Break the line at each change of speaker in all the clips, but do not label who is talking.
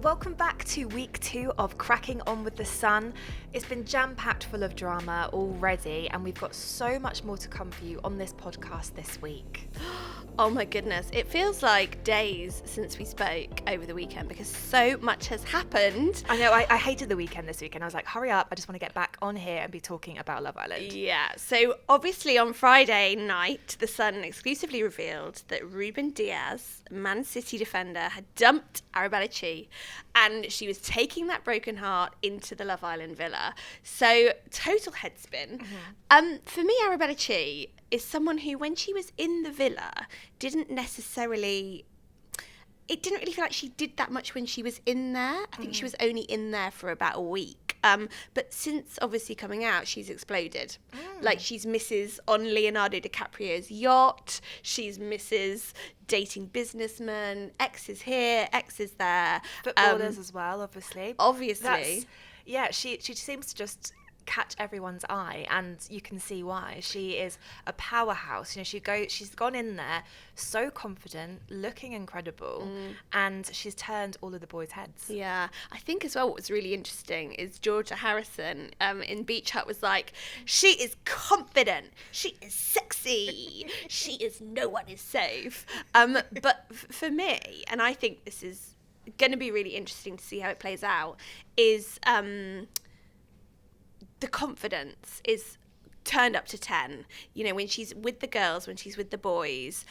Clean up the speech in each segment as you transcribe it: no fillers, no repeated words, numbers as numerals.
welcome back to week 2 of Cracking On with the Sun. It's been jam-packed full of drama already, and we've got so much more to come for you on this podcast this week.
Oh my goodness, it feels like days since we spoke over the weekend because so much has happened.
I know, I hated the weekend this weekend. I was like, hurry up, I just want to get back on here and be talking about Love Island.
Yeah, so obviously on Friday night, The Sun exclusively revealed that Ruben Diaz, Man City defender, had dumped Arabella and she was taking that broken heart into the Love Island villa. So, total headspin. Mm-hmm. For me, Arabella is someone who, when she was in the villa, it didn't really feel like she did that much when she was in there. I think she was only in there for about a week. But since obviously coming out, she's exploded. Like, she's Mrs. on Leonardo DiCaprio's yacht. She's Mrs. dating businessmen. X is here, X is there.
Footballers as well, obviously. She seems to just catch everyone's eye, and you can see why. She is a powerhouse. You know, she's gone in there so confident, looking incredible, and she's turned all of the boys' heads.
Yeah, I think as well what was really interesting is Georgia Harrison in Beach Hut was like, she is confident, she is sexy, no one is safe. But for me, and I think this is going to be really interesting to see how it plays out, is the confidence is turned up to 10. You know, when she's with the girls, when she's with the boys,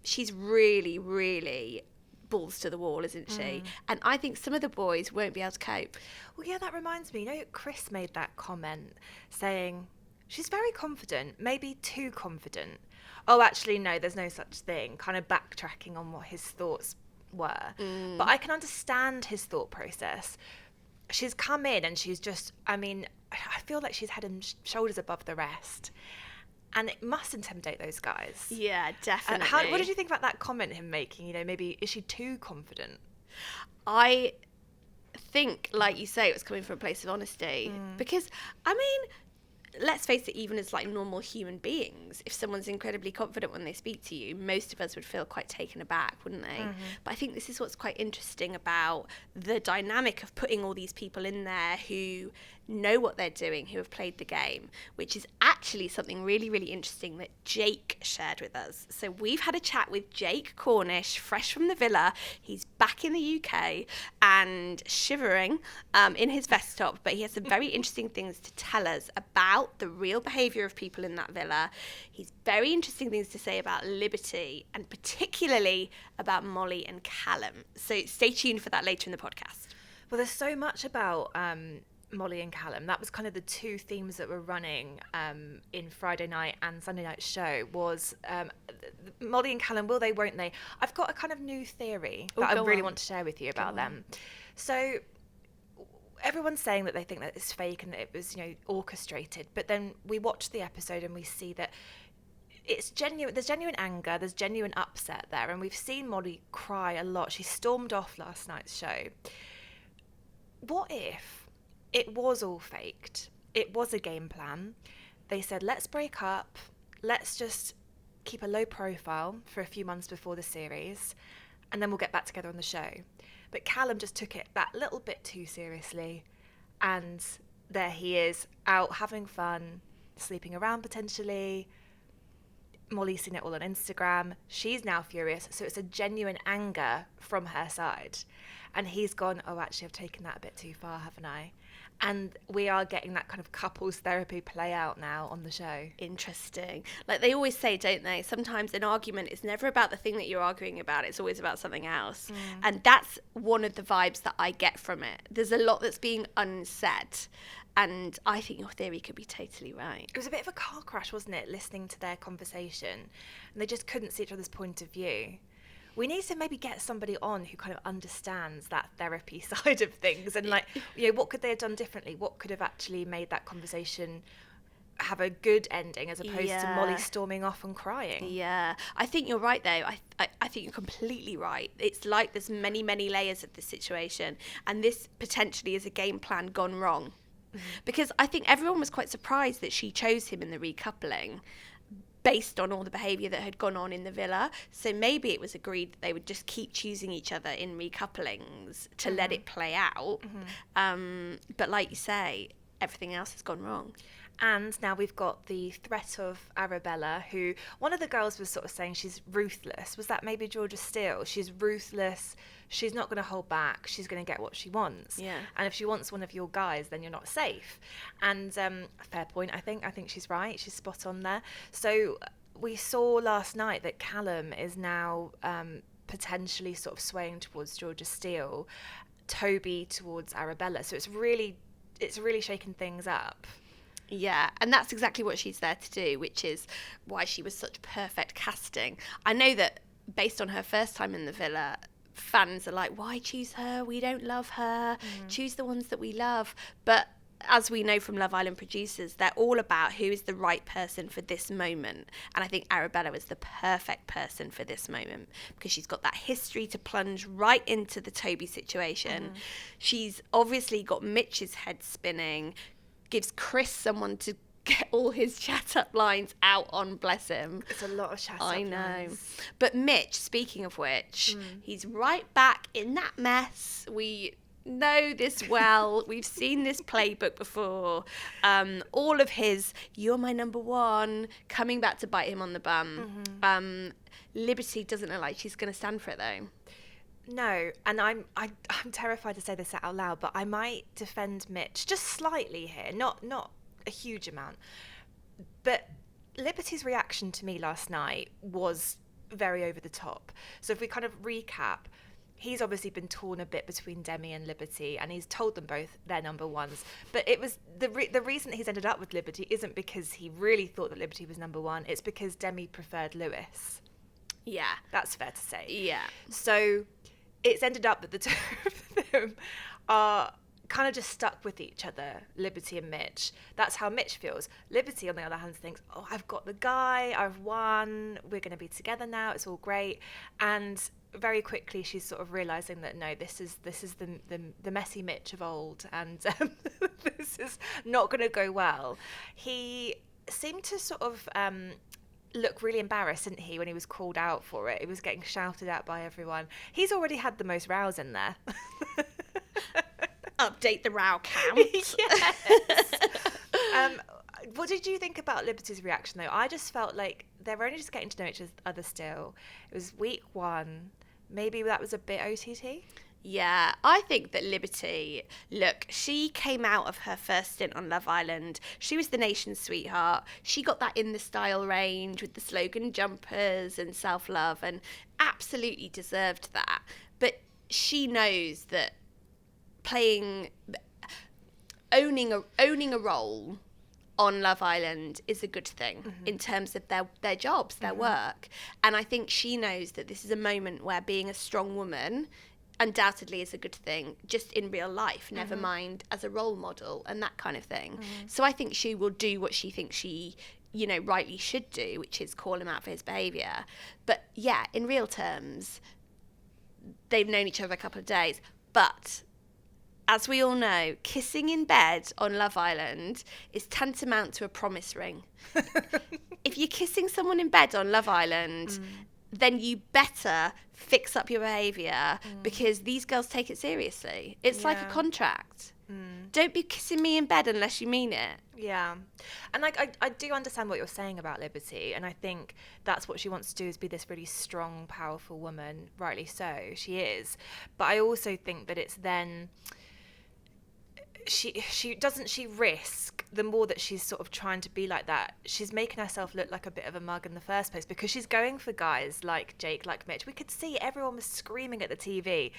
she's really, really balls to the wall, isn't she? And I think some of the boys won't be able to cope.
Well, yeah, that reminds me. You know, Chris made that comment saying, she's very confident, maybe too confident. Oh, actually, no, there's no such thing. Kind of backtracking on what his thoughts were. But I can understand his thought process. She's come in and she's just, I feel like she's head and shoulders above the rest. And it must intimidate those guys.
Yeah, definitely.
And what did you think about that comment him making? You know, maybe, is she too confident?
I think, like you say, it was coming from a place of honesty. Because, let's face it, even as like normal human beings, if someone's incredibly confident when they speak to you, most of us would feel quite taken aback, wouldn't they? But I think this is what's quite interesting about the dynamic of putting all these people in there who know what they're doing, who have played the game, which is actually something really, really interesting that Jake shared with us. So we've had a chat with Jake Cornish, fresh from the villa. He's back in the UK and shivering in his vest top, but he has some very interesting things to tell us about the real behaviour of people in that villa. He's very interesting things to say about Liberty, and particularly about Molly and Callum. So stay tuned for that later in the podcast.
Well, there's so much about Molly and Callum. That was kind of the two themes that were running in Friday night and Sunday night show was Molly and Callum, will they, won't they? I've got a kind of new theory that I really want to share with you about them. So everyone's saying that they think that it's fake and that it was, you know, orchestrated, but then we watch the episode and we see that it's genuine. There's genuine anger, there's genuine upset there, and we've seen Molly cry a lot. She stormed off last night's show. What if it was all faked? It was a game plan. They said, let's break up, let's just keep a low profile for a few months before the series, and then we'll get back together on the show. But Callum just took it that little bit too seriously, and there he is, out having fun, sleeping around potentially. Molly's seen it all on Instagram. She's now furious, so it's a genuine anger from her side. And he's gone, oh, actually, I've taken that a bit too far, haven't I? And we are getting that kind of couples therapy play out now on the show.
Interesting. Like they always say, don't they? Sometimes an argument is never about the thing that you're arguing about. It's always about something else. And that's one of the vibes that I get from it. There's a lot that's being unsaid. And I think your theory could be totally right.
It was a bit of a car crash, wasn't it? Listening to their conversation. And they just couldn't see each other's point of view. We need to maybe get somebody on who kind of understands that therapy side of things and, like, you know, what could they have done differently? What could have actually made that conversation have a good ending as opposed to Molly storming off and crying?
Yeah, I think you're right, though. I think you're completely right. It's like there's many, many layers of this situation, and this potentially is a game plan gone wrong. Because I think everyone was quite surprised that she chose him in the recoupling. based on all the behaviour that had gone on in the villa. So maybe it was agreed that they would just keep choosing each other in recouplings to let it play out. But like you say, everything else has gone wrong.
And now we've got the threat of Arabella, who one of the girls was sort of saying she's ruthless. Was that maybe Georgia Steele? She's ruthless. She's not going to hold back. She's going to get what she wants.
Yeah.
And if she wants one of your guys, then you're not safe. And fair point, I think. I think she's right. She's spot on there. So we saw last night that Callum is now potentially sort of swaying towards Georgia Steele, Toby towards Arabella. So it's really shaking things up.
Yeah, and that's exactly what she's there to do, which is why she was such perfect casting. I know that based on her first time in the villa, fans are like, why choose her? We don't love her. Choose the ones that we love. But as we know from Love Island producers, they're all about who is the right person for this moment. And I think Arabella was the perfect person for this moment because she's got that history to plunge right into the Toby situation. She's obviously got Mitch's head spinning, gives Chris someone to get all his chat up lines out on, bless him.
It's a lot of chat up
I know.
lines.
But Mitch, speaking of which, he's right back in that mess. We know this well. We've seen this playbook before. All of his, you're my number one, coming back to bite him on the bum. Liberty doesn't look like she's going to stand for it, though.
No, and I'm terrified to say this out loud, but I might defend Mitch just slightly here, not a huge amount. But Liberty's reaction to me last night was very over the top. So if we kind of recap, he's obviously been torn a bit between Demi and Liberty, and he's told them both they're number ones. But it was the reason he's ended up with Liberty isn't because he really thought that Liberty was number one. It's because Demi preferred Lewis.
Yeah.
That's fair to say.
Yeah.
So it's ended up that the two of them are kind of just stuck with each other, Liberty and Mitch. That's how Mitch feels. Liberty, on the other hand, thinks, oh, I've got the guy, I've won, we're going to be together now, it's all great. And very quickly she's sort of realising that, no, this is the messy Mitch of old, and this is not going to go well. He seemed to sort of look really embarrassed, didn't he, when he was called out for it? He was getting shouted at by everyone. He's already had the most rows in there.
Update the row count.
Yes. What did you think about Liberty's reaction, though? I just felt like they were only just getting to know each other still. It was week one. Maybe that was a bit OTT.
Yeah, I think that Liberty, look, she came out of her first stint on Love Island. She was the nation's sweetheart. She got that in the style range with the slogan jumpers and self-love, and absolutely deserved that. But she knows that owning a role on Love Island is a good thing in terms of their jobs, their work. And I think she knows that this is a moment where being a strong woman undoubtedly is a good thing just in real life, never mind as a role model and that kind of thing. So I think she will do what she thinks she, rightly should do, which is call him out for his behaviour. But yeah, in real terms, they've known each other a couple of days. But as we all know, kissing in bed on Love Island is tantamount to a promise ring. If you're kissing someone in bed on Love Island, then you better fix up your behaviour because these girls take it seriously. It's like a contract. Don't be kissing me in bed unless you mean it.
Yeah. And I do understand what you're saying about Liberty, and I think that's what she wants to do, is be this really strong, powerful woman. Rightly so, she is. But I also think that it's then she risk, the more that she's sort of trying to be like that, she's making herself look like a bit of a mug in the first place, because she's going for guys like Jake, like Mitch. We could see everyone was screaming at the TV,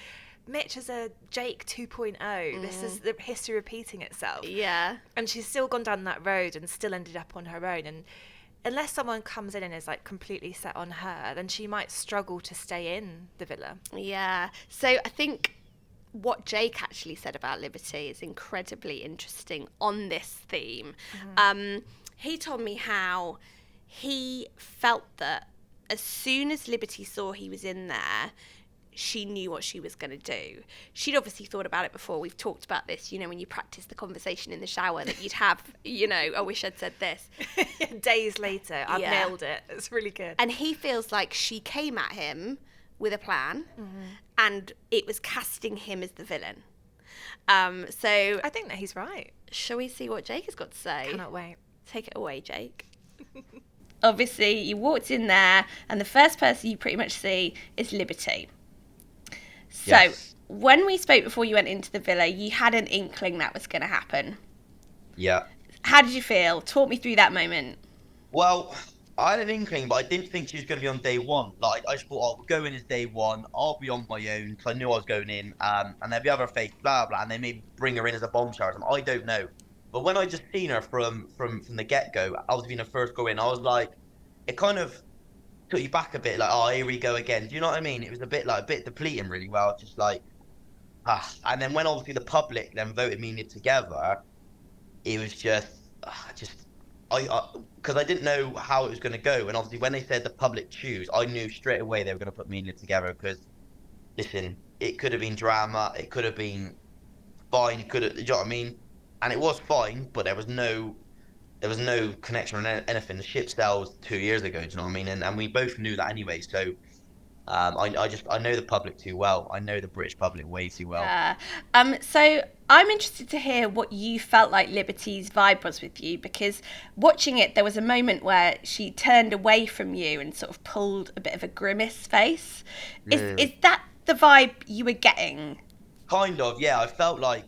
Mitch is a Jake 2.0. This is the history repeating itself.
Yeah.
And she's still gone down that road and still ended up on her own. And unless someone comes in and is like completely set on her, then she might struggle to stay in the villa.
Yeah. So I think what Jake actually said about Liberty is incredibly interesting on this theme. He told me how he felt that as soon as Liberty saw he was in there, she knew what she was going to do. She'd obviously thought about it before. We've talked about this, you know, when you practice the conversation in the shower that you'd have, you know, I wish I'd said this.
Days later, I've
Yeah.
nailed it. It's really good.
And he feels like she came at him with a plan, and it was casting him as the villain. So
I think that he's right.
shall we see what Jake has got to say?
Cannot wait.
Take it away, Jake. Obviously, you walked in there, and the first person you pretty much see is Liberty. So,
Yes.
when we spoke before you went into the villa, you had an inkling that was going to happen.
Yeah.
How did you feel? Talk me through that moment.
Well, I had an inkling, but I didn't think she was going to be on day one. Like, I just thought, I'll go in as day one. I'll be on my own because I knew I was going in. And there'll be other fakes, blah, blah, and they may bring her in as a bombshell or something. I don't know. But when I just seen her from the get-go, I was being the first go in, I was like, it kind of took you back a bit, like, oh, here we go again. Do you know what I mean? It was a bit depleting, really. Well, just like, and then when obviously the public then voted me together, it was just because I didn't know how it was going to go, and obviously when they said the public choose, I knew straight away they were going to put me and Liv together. Because listen, it could have been drama, it could have been fine, do you know what I mean? And it was fine, but there was no connection or anything. The ship sailed 2 years ago, do you know what I mean? And we both knew that anyway. So I know the public too well. I know the British public way too well.
So I'm interested to hear what you felt like Liberty's vibe was with you, because watching it, there was a moment where she turned away from you and sort of pulled a bit of a grimace face. Is that the vibe you were getting?
Kind of, yeah. I felt like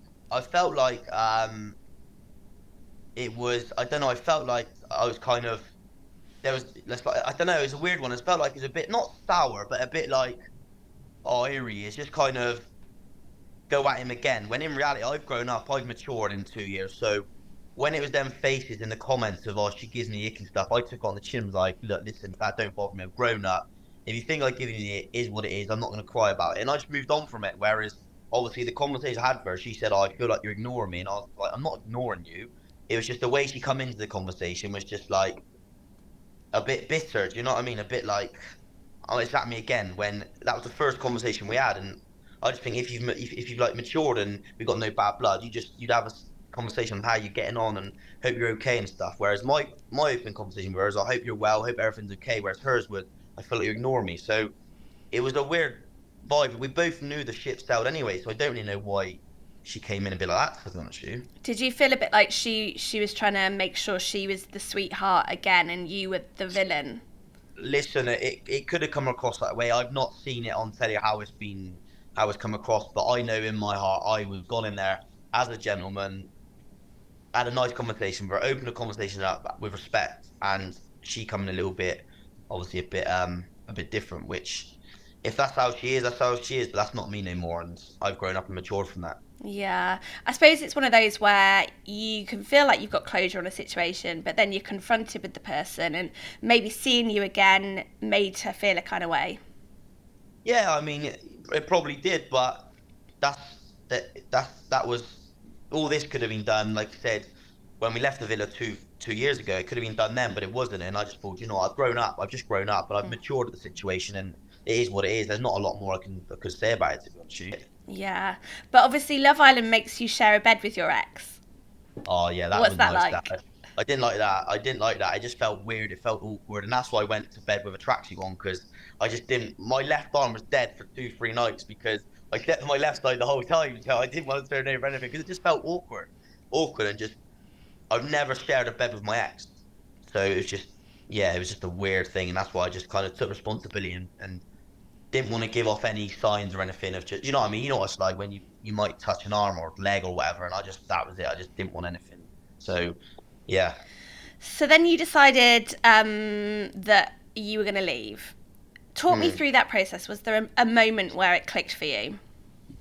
it was, I don't know, I felt like I was kind of, I don't know, it was a weird one. It felt like it was a bit, not sour, but a bit like, oh, here he is, just kind of go at him again. When in reality, I've grown up, I've matured in 2 years. So when it was them faces in the comments of, oh, she gives me the ick and stuff, I took on the chin, was like, look, listen, that don't bother me, I've grown up. If you think like giving you the ick is what it is, I'm not going to cry about it. And I just moved on from it. Whereas, obviously, the conversation I had with her, she said, oh, I feel like you're ignoring me. And I was like, I'm not ignoring you. It was just the way she come into the conversation was just like a bit bitter. Do you know what I mean? A bit like, oh, it's at me again. When that was the first conversation we had, and I just think if you've like matured and we've got no bad blood, you'd have a conversation on how you're getting on and hope you're okay and stuff. Whereas my open conversation with her is, I hope you're well, hope everything's okay. Whereas hers was, I feel like you ignore me. So it was a weird vibe. We both knew the ship sailed anyway, so I don't really know why she came in a bit like that, to be honest with you.
Did you feel a bit like she was trying to make sure she was the sweetheart again and you were the villain?
Listen, it could have come across that way. I've not seen it on telly how it's come across, but I know in my heart I was gone in there as a gentleman, had a nice conversation, but opened the conversation up with respect, and she coming a little bit, obviously a bit different, which if that's how she is, that's how she is, but that's not me no more, and I've grown up and matured from that.
Yeah, I suppose it's one of those where you can feel like you've got closure on a situation, but then you're confronted with the person, and maybe seeing you again made her feel a kind of way.
Yeah, I mean, it probably did, but that was all. This could have been done, like I said, when we left the villa two years ago. It could have been done then, but it wasn't, and I just thought, you know, I've just grown up, but I've matured at the situation, and it is what it is. There's not a lot more I could say about it, to be honest with you.
Yeah, but obviously Love Island makes you share a bed with your ex.
Oh yeah, that
What's
was
that
nice.
like?
I didn't like that. It just felt weird. It felt awkward, and that's why I went to bed with a tracksuit on, because I just didn't. My left arm was dead for 2-3 nights because I slept on my left side the whole time, so I didn't want to turn over anything because it just felt awkward, and just I've never shared a bed with my ex, so it was just a weird thing, and that's why I just kind of took responsibility and didn't want to give off any signs or anything of just, you know what I mean? You know what it's like when you might touch an arm or leg or whatever, and that was it. I just didn't want anything. So, yeah.
So then you decided that you were going to leave. Talk me through that process. Was there a moment where it clicked for you?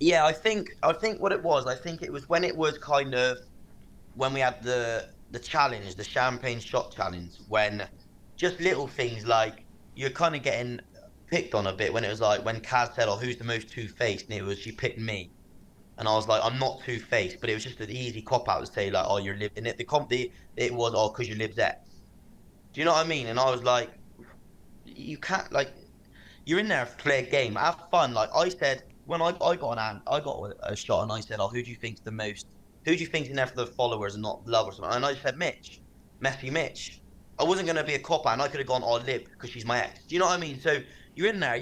Yeah, I think what it was, it was when it was kind of, when we had the challenge, the champagne shot challenge, when just little things like you're kind of getting picked on a bit, when it was like when Kaz said, oh, who's the most two-faced, and it was, she picked me, and I was like, I'm not two-faced, but it was just an easy cop-out to say like, oh, you're Liv, and it was, oh, because you're Liv's ex, do you know what I mean? And I was like, you can't, like, you're in there to play a game, have fun. Like I said, when I got a shot, and I said, "Oh, who do you think's the most? Who do you think's in there for the followers and not lovers?" And I said, "Mitch, messy Mitch." I wasn't gonna be a cop out, and I could have gone, "Oh, Lib, because she's my ex." Do you know what I mean? So you're in there,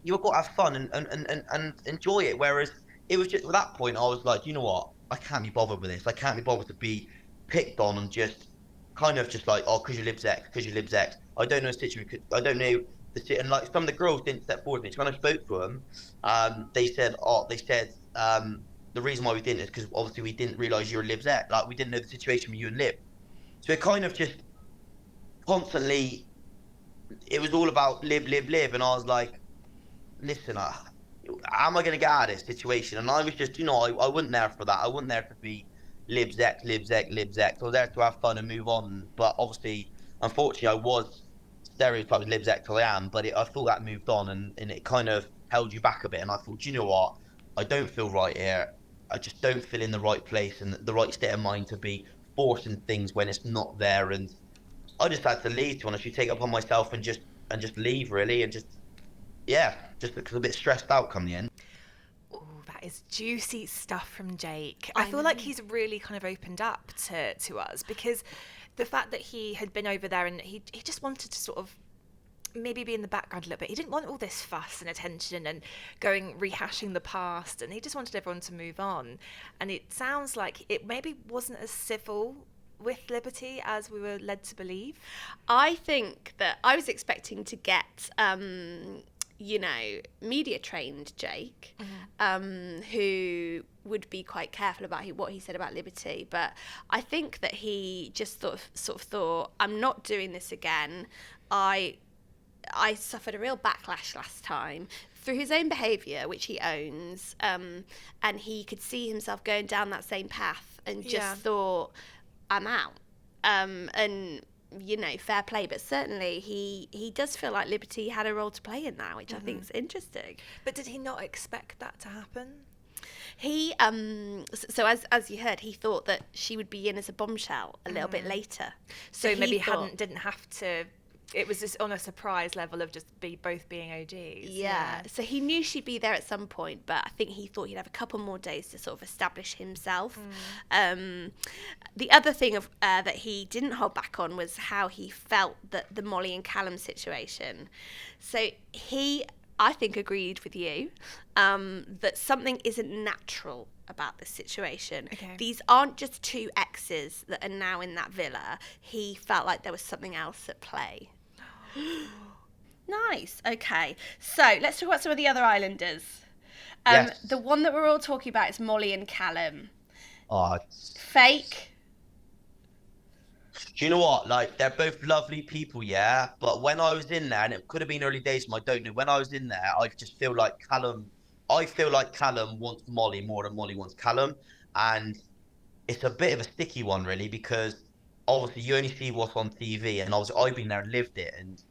you've got to have fun and enjoy it. Whereas it was just at that point, I was like, you know what? I can't be bothered with this. I can't be bothered to be picked on and just kind of just like, oh, because you live ex, because you live ex. I don't know the situation. I don't know and like some of the girls didn't step forward with me. So when I spoke to them, they said, the reason why we didn't is because obviously we didn't realise you were Liv's ex. Like we didn't know the situation with you and Liv. So it kind of just constantly, it was all about Liv, and I was like, listen, how am I going to get out of this situation? And I was just, I wasn't there for that. I wasn't there to be Liv's ex. I was there to have fun and move on. But obviously, unfortunately, I was stereotyped as Liv's ex till I am. But I thought that moved on, and it kind of held you back a bit. And I thought, you know what? I don't feel right here. I just don't feel in the right place and the right state of mind to be forcing things when it's not there. And I just had to leave, to be honest. You take it upon myself and just leave, really, and just because I'm a bit stressed out come the end.
Oh, that is juicy stuff from Jake. I feel like he's really kind of opened up to us, because the fact that he had been over there and he just wanted to sort of maybe be in the background a little bit. He didn't want all this fuss and attention and rehashing the past, and he just wanted everyone to move on. And it sounds like it maybe wasn't as civil with Liberty as we were led to believe.
I think that I was expecting to get media trained Jake, who would be quite careful about what he said about Liberty. But I think that he just sort of thought, I'm not doing this again. I suffered a real backlash last time through his own behaviour, which he owns, and he could see himself going down that same path and just thought, I'm out. And fair play, but certainly he does feel like Liberty had a role to play in that, which I think is interesting.
But did he not expect that to happen?
He so as you heard, he thought that she would be in as a bombshell a little bit later.
So maybe didn't have to. It was just on a surprise level of just both being OGs.
Yeah. So he knew she'd be there at some point, but I think he thought he'd have a couple more days to sort of establish himself. The other thing that he didn't hold back on was how he felt that the Molly and Callum situation. So he, I think, agreed with you that something isn't natural about this situation.
Okay.
These aren't just two exes that are now in that villa. He felt like there was something else at play. Nice. Okay. So let's talk about some of the other islanders.
Yes.
The one that we're all talking about is Molly and Callum.
Oh,
Fake.
do you know what? Like, they're both lovely people, yeah. But when I was in there, and it could have been early days, I don't know. When I was in there, I just feel like Callum. I feel like Callum wants Molly more than Molly wants Callum, and it's a bit of a sticky one, really, because obviously you only see what's on TV, and obviously I've been there and lived it, and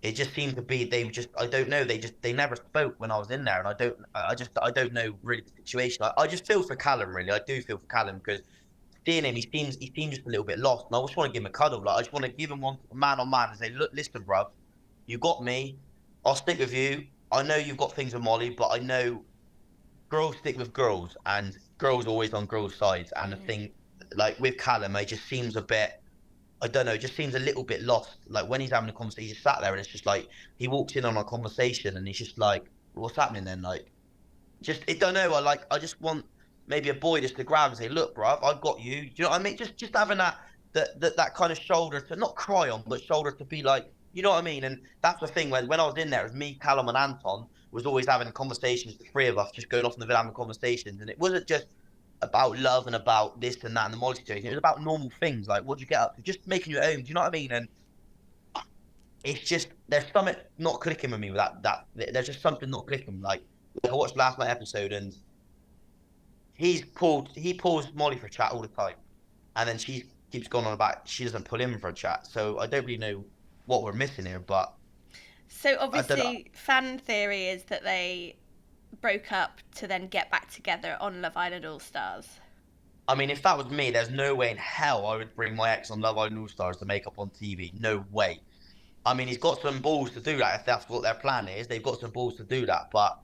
it just seemed to be I don't know, they never spoke when I was in there, and I don't know really the situation. I just feel for Callum, really. I do feel for Callum, because seeing him, he seems just a little bit lost, and I just want to give him a cuddle. Like, I just want to give him one man on man and say, look, listen, bruv, you got me. I'll stick with you. I know you've got things with Molly, but I know girls stick with girls, and girls always on girls' sides. And the thing, like with Callum, it just seems a bit, I don't know, just seems a little bit lost. Like when he's having a conversation, he just sat there, and it's just like he walks in on a conversation, and he's just like, what's happening then? Like, I don't know. I just want maybe a boy just to grab and say, look, bruv, I've got you. Do you know what I mean? Just having that kind of shoulder to not cry on, but shoulder to be like, you know what I mean? And that's the thing, when I was in there, it was me, Callum and Anton was always having conversations, the three of us just going off in the villa having conversations. And it wasn't just about love and about this and that and the Molly situation. It was about normal things, like, what'd you get up to? Just making your own, do you know what I mean? And it's just, there's something not clicking with me with that. There's just something not clicking. Like, I watched last night's episode, and he pulls Molly for a chat all the time. And then she keeps going on about she doesn't pull him for a chat. So I don't really know what we're missing here, but
so obviously fan theory is that they broke up to then get back together on Love Island All Stars.
I mean, if that was me, there's no way in hell I would bring my ex on Love Island All Stars to make up on TV. No way. I mean, he's got some balls to do that if that's what their plan is. They've got some balls to do that, but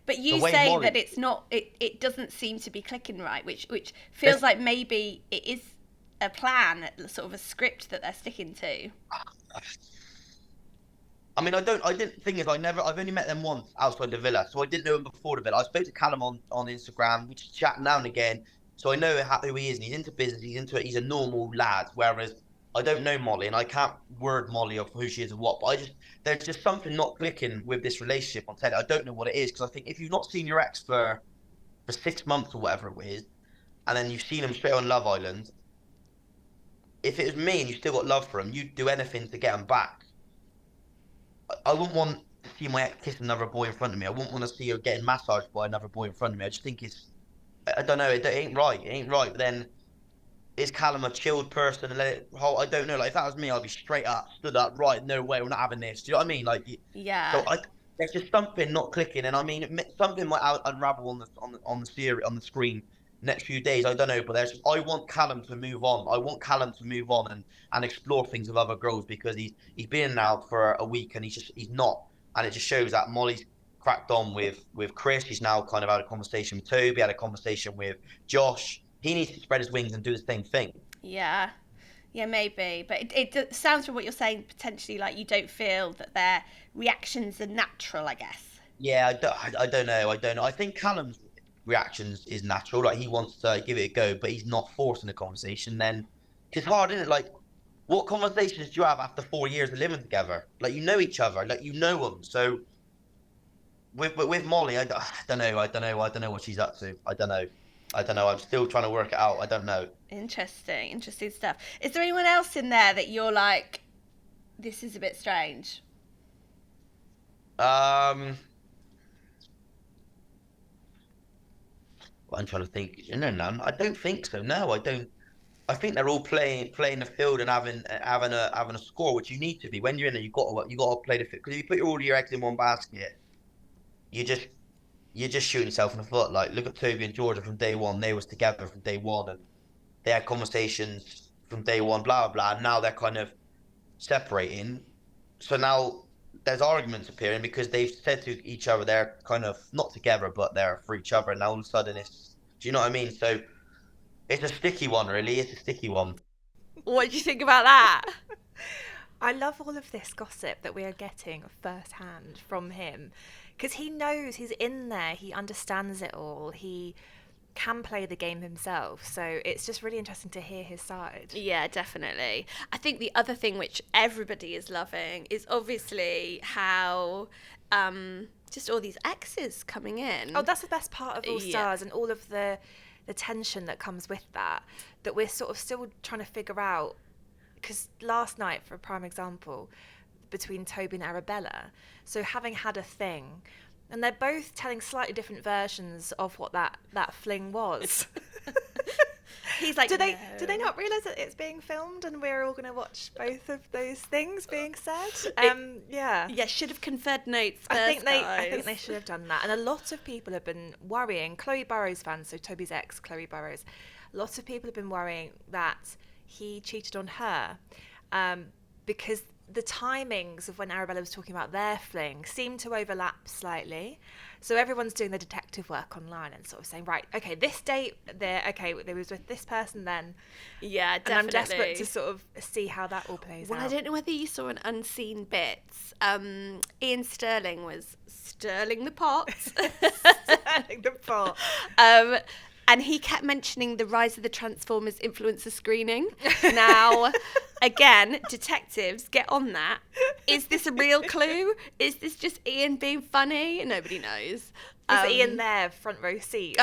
you
the way
say
Molly...
that it's not. It doesn't seem to be clicking right, which feels like maybe it is a plan, sort of a script that they're sticking to.
I mean, I've only met them once outside the villa, so I didn't know him before the villa. I spoke to Callum on Instagram, we just chat now and again, so I know who he is, and he's into business, he's a normal lad, whereas I don't know Molly, and I can't word Molly of who she is and what, but there's just something not clicking with this relationship on telly. I don't know what it is, because I think if you've not seen your ex for 6 months or whatever it is, and then you've seen him straight on Love Island, if it was me and you still got love for him, you'd do anything to get him back. I wouldn't want to see my ex kiss another boy in front of me. I wouldn't want to see her getting massaged by another boy in front of me. I just think I don't know, it ain't right. It ain't right. But then, is Callum a chilled person and let it hold? I don't know. Like, if that was me, I'd be straight up, stood up, right, no way, we're not having this. Do you know what I mean? Like,
yeah.
So there's just something not clicking, and I mean, something might unravel on the screen next few days. I don't know, but I want Callum to move on. I want Callum to move on and explore things with other girls, because he's been out for a week and he's not, and it just shows that Molly's cracked on with Chris. He's now kind of had a conversation with Toby, had a conversation with Josh. He needs to spread his wings and do the same thing.
Yeah, maybe, but it sounds from what you're saying potentially like you don't feel that their reactions are natural, I guess.
Yeah, I don't know. I think Callum's reactions is natural. Like, he wants to give it a go, but he's not forcing the conversation. Then it's hard, isn't it? Like, what conversations do you have after 4 years of living together? Like, you know each other, like, you know them. So with Molly, I don't know what she's up to. I don't know. I'm still trying to work it out. I don't know.
Interesting stuff. Is there anyone else in there that you're like, this is a bit strange?
I'm trying to think. No, none. I don't think so. No, I don't. I think they're all playing the field and having a score, which you need to be. When you're in there, you got to play the field, because if you put all your eggs in one basket, you're just shooting yourself in the foot. Like, look at Toby and Georgia from day one. They was together from day one, and they had conversations from day one. Blah blah blah. And now they're kind of separating. So now there's arguments appearing because they've said to each other they're kind of not together, but they're for each other. And now all of a sudden do you know what I mean? So it's a sticky one, really. It's a sticky one.
What do you think about that?
I love all of this gossip that we are getting firsthand from him, because he knows, he's in there, he understands it all, he can play the game himself, so it's just really interesting to hear his side.
Yeah, definitely. I think the other thing which everybody is loving is obviously how just all these exes coming in.
Oh, that's the best part of All Stars, and all of the tension that comes with that we're sort of still trying to figure out. Because last night, for a prime example, between Toby and Arabella, so having had a thing, and they're both telling slightly different versions of what that fling was.
He's like,
do they not realise that it's being filmed and we're all going to watch both of those things being said? Yeah,
should have conferred notes first,
I think they should have done that. And a lot of people have been worrying, Chloe Burrows fans, so Toby's ex, Chloe Burrows, lots of people have been worrying that he cheated on her, because the timings of when Arabella was talking about their fling seemed to overlap slightly. So everyone's doing the detective work online and sort of saying, right, okay, this date, they was with this person then.
Yeah, definitely.
And I'm desperate to sort of see how that all plays out.
Well, I don't know whether you saw an unseen bits. Ian Sterling was stirling the pot.
Stirling the pot.
And he kept mentioning the Rise of the Transformers influencer screening. Now, again, detectives, get on that. Is this a real clue? Is this just Ian being funny? Nobody knows.
Is Ian there, front row seat?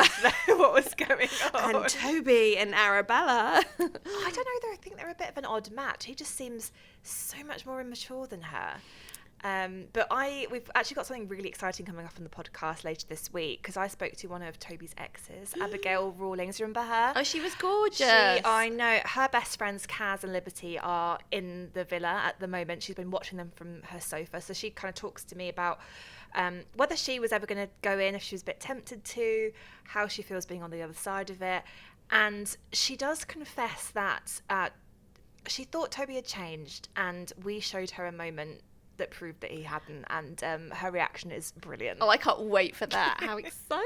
What was going on?
And Toby and Arabella.
I don't know, though. I think they're a bit of an odd match. He just seems so much more immature than her. But we've actually got something really exciting coming up on the podcast later this week, because I spoke to one of Toby's exes, Abigail Rawlings. Remember her?
Oh, she was gorgeous.
I know. Her best friends, Kaz and Liberty, are in the villa at the moment. She's been watching them from her sofa. So she kind of talks to me about whether she was ever going to go in, if she was a bit tempted to, how she feels being on the other side of it. And she does confess that she thought Toby had changed, and we showed her a moment that proved that he hadn't, and her reaction is brilliant.
Oh, I can't wait for that. How exciting.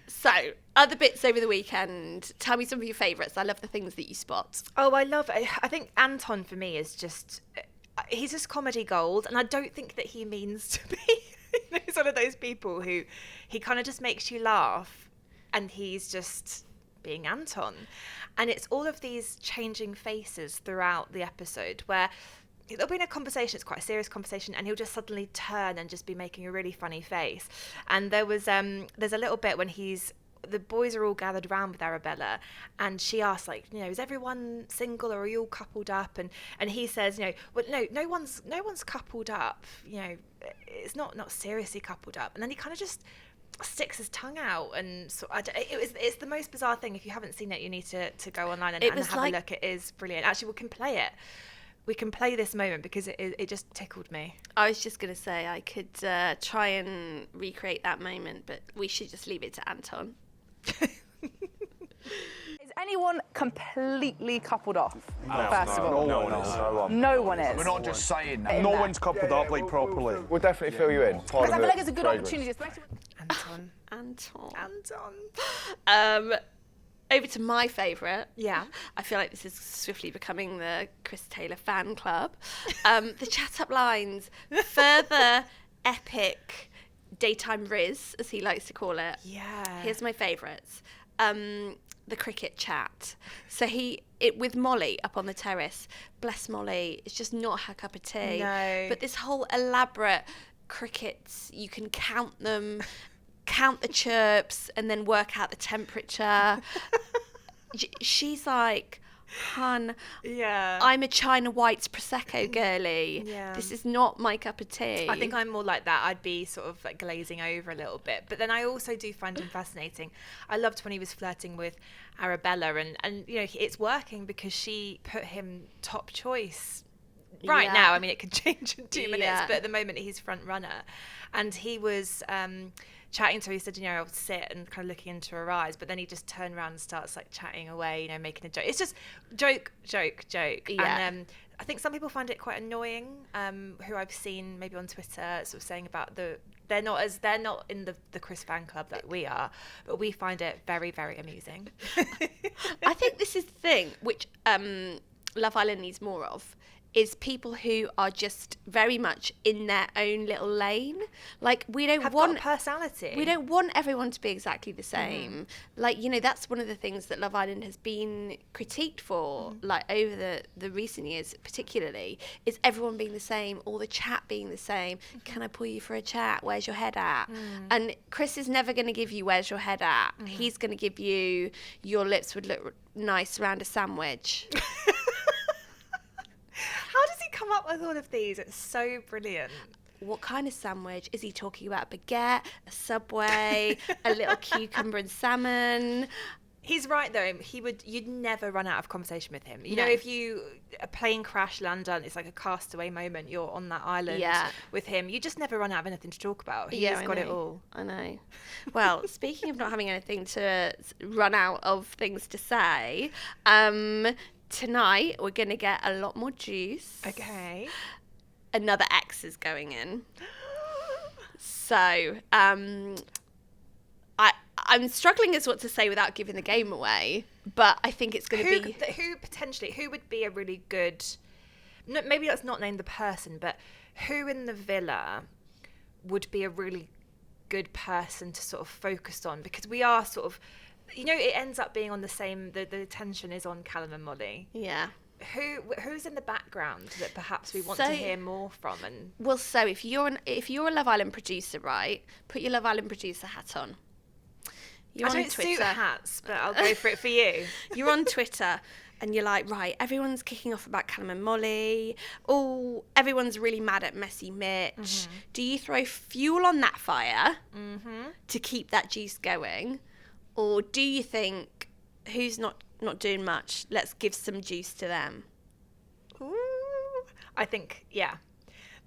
So, other bits over the weekend. Tell me some of your favourites. I love the things that you spot.
Oh, I love it. I think Anton, for me, is just... He's just comedy gold, and I don't think that he means to be. He's one of those people who... He kind of just makes you laugh, and he's just being Anton. And it's all of these changing faces throughout the episode where... There'll be in a conversation, it's quite a serious conversation, and he'll just suddenly turn and just be making a really funny face. And there's a little bit when the boys are all gathered around with Arabella, and she asks, like, is everyone single, or are you all coupled up? And he says, well, no one's coupled up. It's not seriously coupled up. And then he kind of just sticks his tongue out, and it's the most bizarre thing. If you haven't seen it, you need to go online and have a look. It is brilliant. Actually, we can play it. We can play this moment because it just tickled me.
I was just going to say I could try and recreate that moment, but we should just leave it to Anton.
Is anyone completely coupled off, first of all?
No one is.
We're
not just saying that. No one's coupled up, like, properly.
We'll definitely fill you in.
Because I feel like it's a good opportunity.
Anton.
Over to my favourite.
Yeah.
I feel like this is swiftly becoming the Chris Taylor fan club. The chat up lines, further epic daytime riz, as he likes to call it.
Yeah.
Here's my favourites. The cricket chat. So with Molly up on the terrace. Bless Molly, it's just not her cup of tea.
No.
But this whole elaborate crickets, you can count them, count the chirps, and then work out the temperature. She's like, hun, I'm a China White's Prosecco girly.
Yeah.
This is not my cup of tea.
I think I'm more like that. I'd be sort of like glazing over a little bit. But then I also do find him fascinating. I loved when he was flirting with Arabella, and it's working because she put him top choice. Right now, I mean, it could change in 2 minutes, but at the moment he's front runner. And he was chatting to her. He said, I'll sit, and kind of looking into her eyes. But then he just turned around and starts like chatting away, making a joke. It's just joke.
Yeah.
And I think some people find it quite annoying, who I've seen maybe on Twitter sort of saying about they're not in the Chris fan club that we are, but we find it very, very amusing.
I think this is the thing which Love Island needs more of, is people who are just very much in their own little lane. Like, we don't want
got a personality.
We don't want everyone to be exactly the same. Like, that's one of the things that Love Island has been critiqued for, like over the recent years particularly, is everyone being the same, all the chat being the same. Can I pull you for a chat? Where's your head at? And Chris is never going to give you where's your head at. He's going to give you your lips would look nice around a sandwich.
How does he come up with all of these? It's so brilliant.
What kind of sandwich? Is he talking about a baguette, a Subway, a little cucumber and salmon?
He's right though. You'd never run out of conversation with him.
No.
If a plane crash lands on, it's like a castaway moment. You're on that island with him. You just never run out of anything to talk about. He's got it all.
I know. Well, speaking of not having anything to run out of things to say, tonight we're going to get a lot more juice.
Okay.
Another X is going in. So, I'm struggling as what to say without giving the game away, but I think it's going to be...
Who would be a really good... No, maybe let's not name the person, but who in the villa would be a really good person to sort of focus on? Because we are sort of... it ends up being on the same... The attention is on Callum and Molly.
Yeah.
Who's in the background that perhaps we want to hear more from? And
well, so if you're a Love Island producer, right, put your Love Island producer hat on.
I don't suit hats, but I'll go for it for you.
You're on Twitter and you're like, right, everyone's kicking off about Callum and Molly. Oh, everyone's really mad at messy Mitch. Mm-hmm. Do you throw fuel on that fire to keep that juice going? Or do you think, who's not doing much, let's give some juice to them?
Ooh. I think,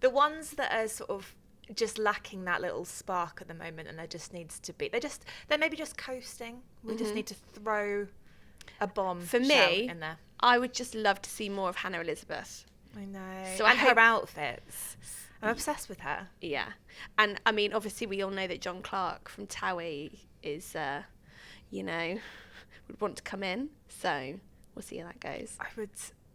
the ones that are sort of just lacking that little spark at the moment, and there just needs to be, they're maybe just coasting. We just need to throw a bomb
for me
in there.
I would just love to see more of Hannah Elizabeth.
I know.
So
and
I hope-
her outfits. I'm obsessed with her.
Yeah. And I mean, obviously, we all know that John Clark from Towie is, would want to come in. So we'll see how that goes.
I would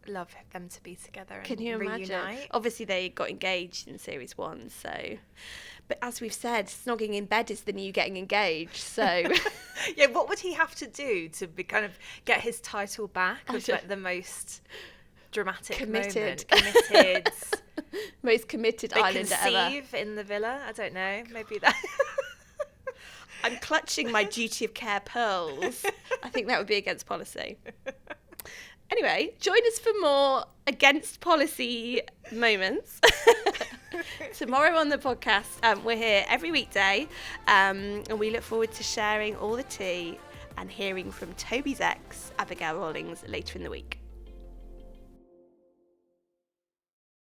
love them to be together and
Can you imagine?
reunite.
Obviously, they got engaged in series 1, so. But as we've said, snogging in bed is the new getting engaged. So.
Yeah, what would he have to do to be kind of get his title back of like the most dramatic
Committed.
moment? Committed.
Most committed
They
islander ever.
conceive in the villa. I don't know. Maybe that.
I'm clutching my duty of care pearls. I think that would be against policy. Anyway, join us for more against policy moments. Tomorrow on the podcast, we're here every weekday, and we look forward to sharing all the tea and hearing from Toby's ex, Abigail Rawlings, later in the week.